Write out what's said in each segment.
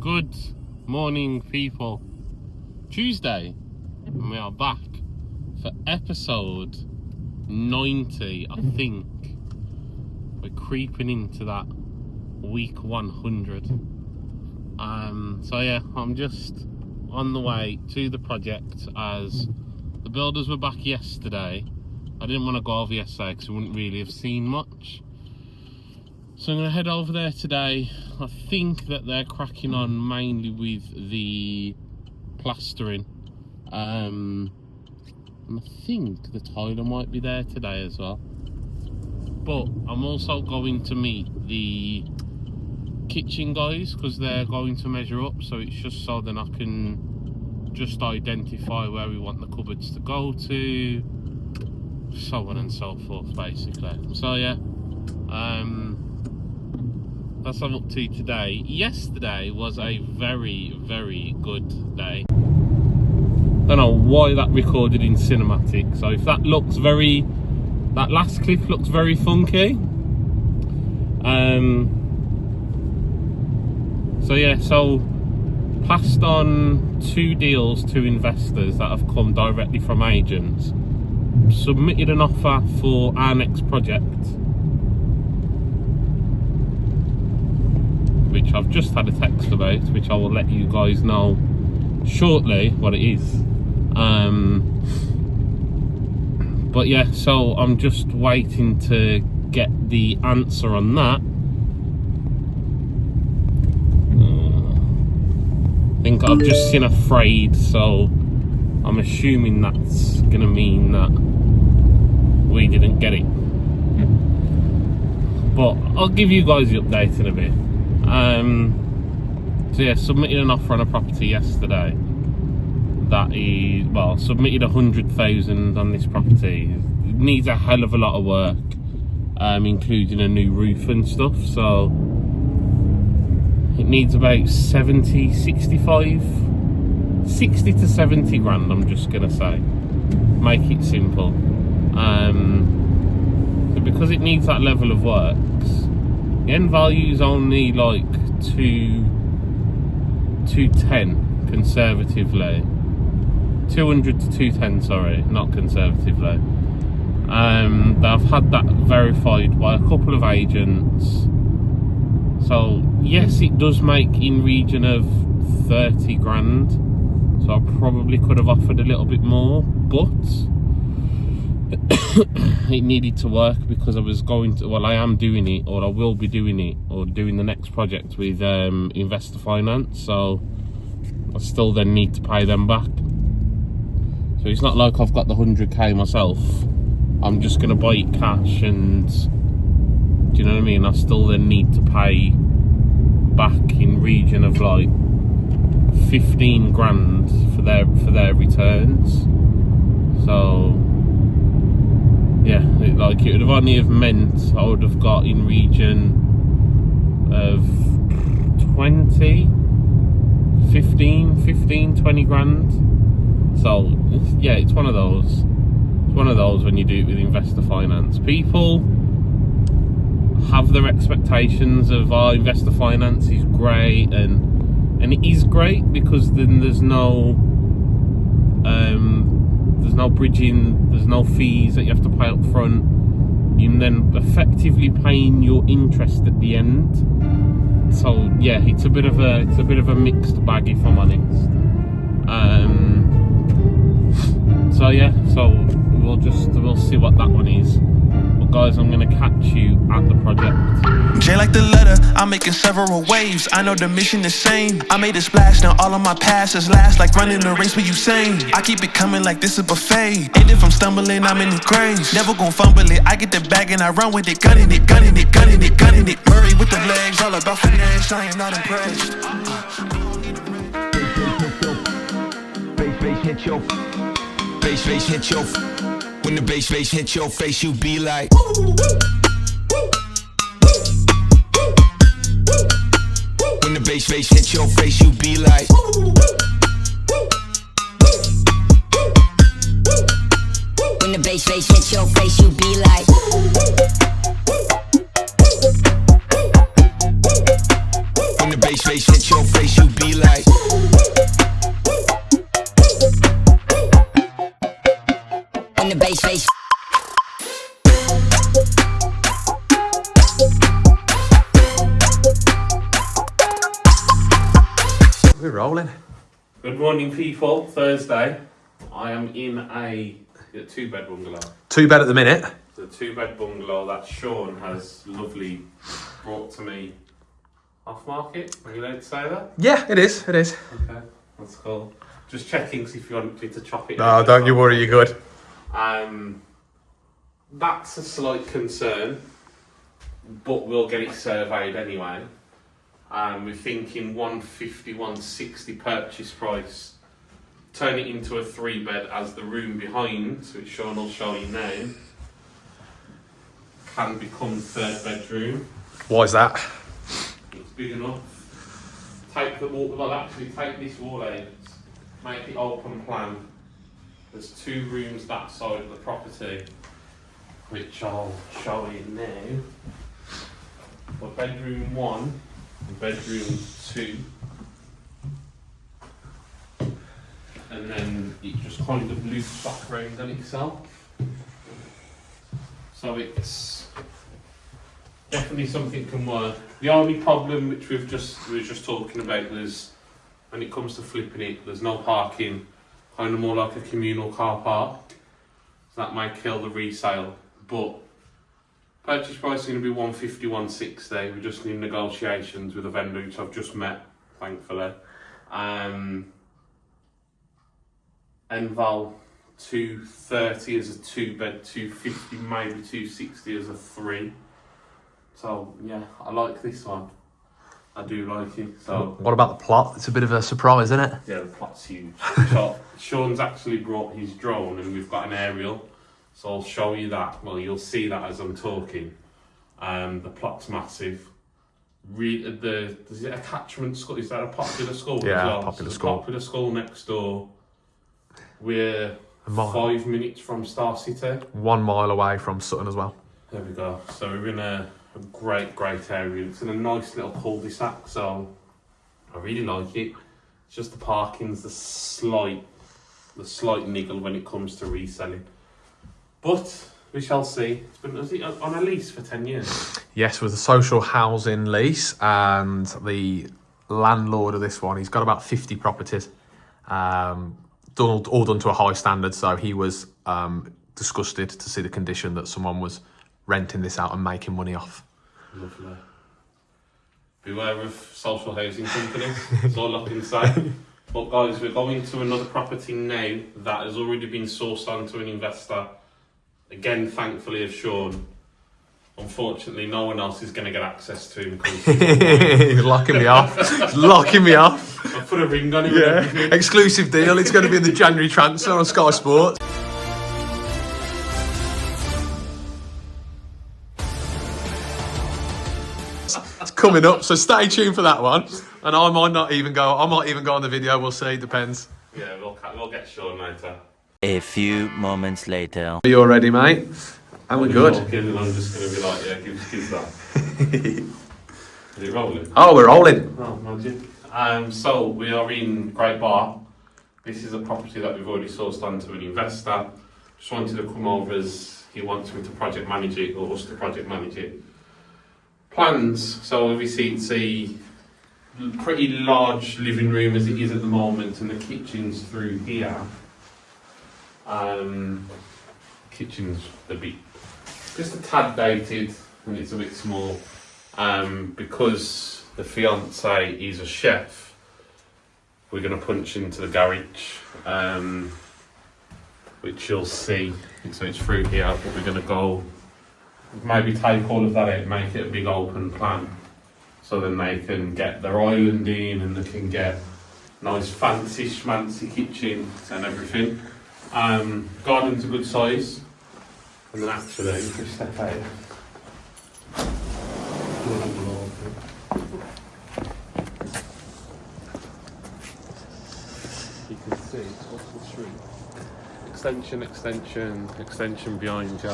Good morning, people. Tuesday, and we are back for episode 90, I think. We're creeping into that week 100. So yeah, I'm just on the way to the project as the builders were back yesterday. I didn't want to go over yesterday because we wouldn't really have seen much. So I'm going to head over there today. I think that they're cracking on mainly with the plastering. And I think the tiler might be there today as well. But I'm also going to meet the kitchen guys because they're going to measure up. So it's just so then I can just identify where we want the cupboards to go to. So on and so forth, basically. So yeah. That's what I'm up to today. Yesterday was a very, very good day. Don't know why that recorded in cinematic. So if that looks very, that last clip looks very funky. So yeah, so passed on 2 deals to investors that have come directly from agents. Submitted an offer for our next project, which I've just had a text about, which I will let you guys know shortly what it is. But yeah, so I'm just waiting to get the answer on that. I think I've just seen afraid, so I'm assuming that's gonna mean that we didn't get it. But I'll give you guys the update in a bit. So yeah, submitted an offer on a property yesterday. That is, well, submitted 100,000 on this property. It needs a hell of a lot of work, including a new roof and stuff. So it needs about 60 to 70 grand, I'm just gonna say. Make it simple. So because it needs that level of works, the end value is only like 210 conservatively. 200 to 210, sorry, not conservatively. I've had that verified by a couple of agents. So yes, it does make in region of 30 grand. So I probably could have offered a little bit more, but it needed to work because I was going to, well, I am doing it, or I will be doing it, or doing the next project with investor finance. So I still then need to pay them back. So it's not like I've got the 100k myself. I'm just going to buy it cash, and do you know what I mean? I still then need to pay back in region of like 15 grand for their returns. So yeah, it would have only have meant I would have got in region of 20 grand. So yeah, it's one of those when you do it with investor finance. People have their expectations of our investor finance is great, and it is great because then there's no bridging, there's no fees that you have to pay up front. You're then effectively paying your interest at the end. So yeah, it's a bit of a mixed bag, if I'm honest. So yeah, so we'll see what that one is. But guys, I'm gonna catch you at the project. J like the letter, I'm making several waves. I know the mission is same. I made a splash, now all of my passes last like running a race with Usain. I keep it coming like this is buffet. And if I'm stumbling, I'm in the craze. Never gon' fumble it. I get the bag and I run with it, gunning it. Murray with the legs, all about finesse. I am not impressed. Bass hit your. Bass hit your. When the bass hit your face, you be like. When the bass hit your face, you be like. When the bass hit your face, you be like. When the bass hit your face, you be We're rolling. Good morning, people. Thursday. I am in a 2-bed bungalow. 2-bed at the minute. The 2-bed bungalow that Sean has lovely brought to me off market. Are you allowed to say that? Yeah, it is. It is. Okay, that's cool. Just checking if you want me to chop it. No, don't you worry. You're good. That's a slight concern, but we'll get it surveyed anyway. We're thinking 150, 160 purchase price. Turn it into a 3-bed as the room behind, which Sean will show you now, can become 3rd bedroom. Why is that? It's big enough. Take the wall, well actually take this wall out, make it open plan. There's 2 rooms that side of the property, which I'll show you now. For bedroom 1 and bedroom 2. And then it just kind of loops back around on itself. So it's definitely something can work. The only problem which we were just talking about was when it comes to flipping it, there's no parking, kind of more like a communal car park. So that might kill the resale. But purchase price is going to be 150, 160. We just need negotiations with a vendor which I've just met, thankfully. Enval 230 as a 2-bed, 250, maybe 260 as a 3. So yeah, I like this one. I do like it. So What about the plot? It's a bit of a surprise, isn't it? yeah, the plot's huge. So Sean's actually brought his drone and we've got an aerial. So I'll show you that. Well, you'll see that as I'm talking. The plot's massive. Is it a catchment school? Is that a popular school? Yeah, as well? popular So school. Popular school next door. We're 5 minutes from Star City. 1 mile away from Sutton as well. There we go. So we're in a great area. It's in a nice little cul-de-sac, so I really like it. It's just the parking's the slight niggle when it comes to reselling. But we shall see. It's been on a lease for 10 years. Yes, with a social housing lease, and the landlord of this one, he's got about 50 properties. All done to a high standard, so he was disgusted to see the condition that someone was renting this out and making money off. Lovely. Beware of social housing companies. That's all I can say. But guys, we're going to another property now that has already been sourced onto an investor. Again, thankfully of Sean. Unfortunately, no one else is going to get access to him. He's locking me off. He's locking me off. I put a ring on him. Yeah. And everything. Exclusive deal. It's going to be in the January transfer on Sky Sports. It's coming up, so stay tuned for that one. And I might even go on the video. We'll see. Depends. Yeah, we'll get Sean later. A few moments later. Are you all ready, mate? And we're good. And I'm just going to be like, yeah, give that. Is it rolling? Oh, we're rolling. Oh, magic. So we are in Great Bar. This is a property that we've already sourced onto an investor. Just wanted to come over as he wants me to project manage it, or us to project manage it. Plans. So obviously it's a pretty large living room as it is at the moment, and the kitchen's through here. Kitchen's a bit, just a tad dated, and it's a bit small. Because the fiance is a chef, we're going to punch into the garage, which you'll see. So it's through here, but we're going to go maybe take all of that out, make it a big open plan, so then they can get their island in and they can get nice fancy schmancy kitchen and everything. Garden's a good size, and then actually, if we step out, you can see it's off the street. Extension behind you,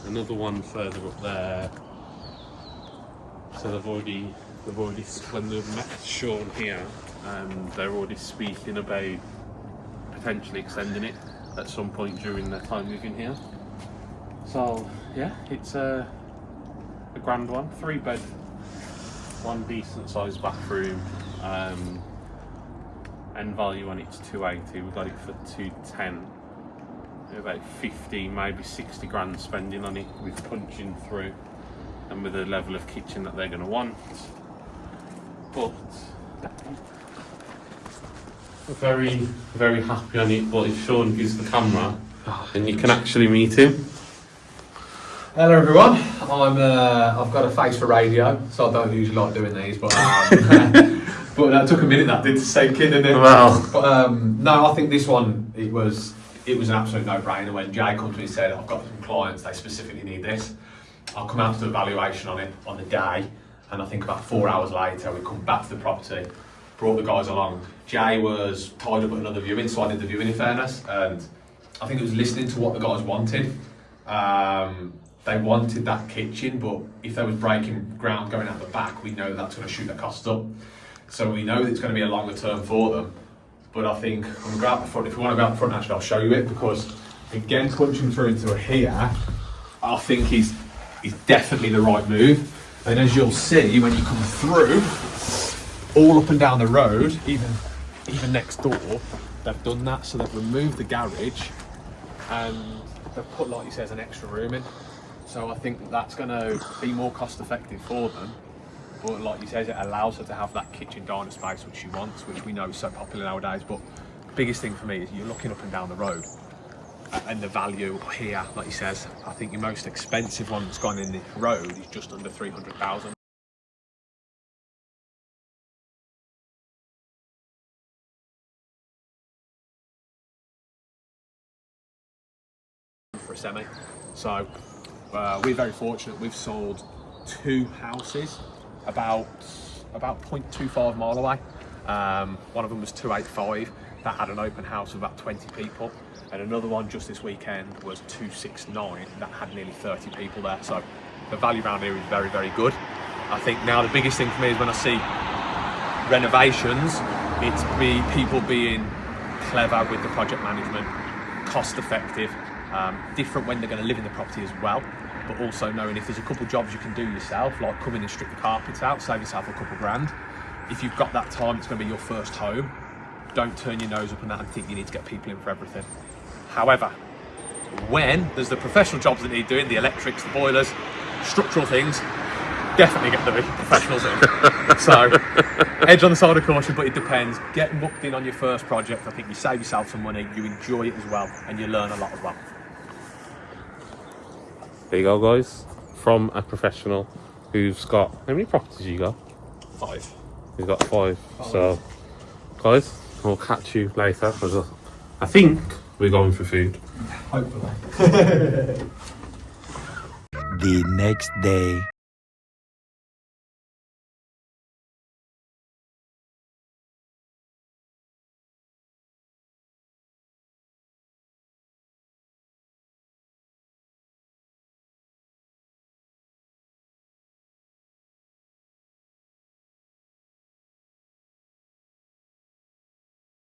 another one further up there. So they've already when they've met Sean here, they're already speaking about potentially extending it at some point during their time living here. So yeah, it's a grand one, 3-bed, 1 decent sized bathroom, end value on it's 280. We got it for 210. About 50, maybe 60 grand spending on it with punching through and with the level of kitchen that they're going to want. But very, very happy on it. But if Sean gives the camera, then you can actually meet him. Hello everyone, I've got a face for radio, so I don't usually like doing these, but but that took a minute, that did, to sink in, didn't it? Well. But no, I think this one, it was an absolute no-brainer. When Jay come to me and said, I've got some clients, they specifically need this, I'll come out to do a valuation on it on the day, and I think about 4 hours later we come back to the property, brought the guys along. Jay was tied up at another viewing, so I did the viewing in fairness, and I think it was listening to what the guys wanted. They wanted that kitchen, but if there was breaking ground going out the back, we know that's going to shoot their costs up. So we know that it's going to be a longer term for them. But I think I'm going to go out the front. If you want to go out the front, actually, I'll show you it, because again, punching through into here, I think he's definitely the right move. And as you'll see when you come through, all up and down the road, even next door, they've done that. So they've removed the garage and they've put, like he says, an extra room in. So I think that's going to be more cost effective for them. But like you said, it allows her to have that kitchen diner space which she wants, which we know is so popular nowadays. But the biggest thing for me is you're looking up and down the road, and the value here, like he says, I think your most expensive one that's gone in the road is just under 300,000. For a semi. So we're very fortunate. We've sold 2 houses about 0.25 mile away. One of them was 285. That had an open house of about 20 people, and another one just this weekend was 269. That had nearly 30 people there. So the value around here is very, very good. I think now the biggest thing for me is when I see renovations, it's people being clever with the project management, cost effective, different when they're going to live in the property as well, but also knowing if there's a couple of jobs you can do yourself, like come in and strip the carpets out, save yourself a couple grand. If you've got that time, it's going to be your first home. Don't turn your nose up on that and think you need to get people in for everything. However, when there's the professional jobs that need doing, the electrics, the boilers, structural things, definitely get the professionals in. So, edge on the side of caution, but it depends. Get mucked in on your first project. I think you save yourself some money, you enjoy it as well, and you learn a lot as well. There you go, guys. From a professional who's got, how many properties you got? 5. He's got 5. So, guys, we'll catch you later. I think we're going for food. Hopefully. The next day.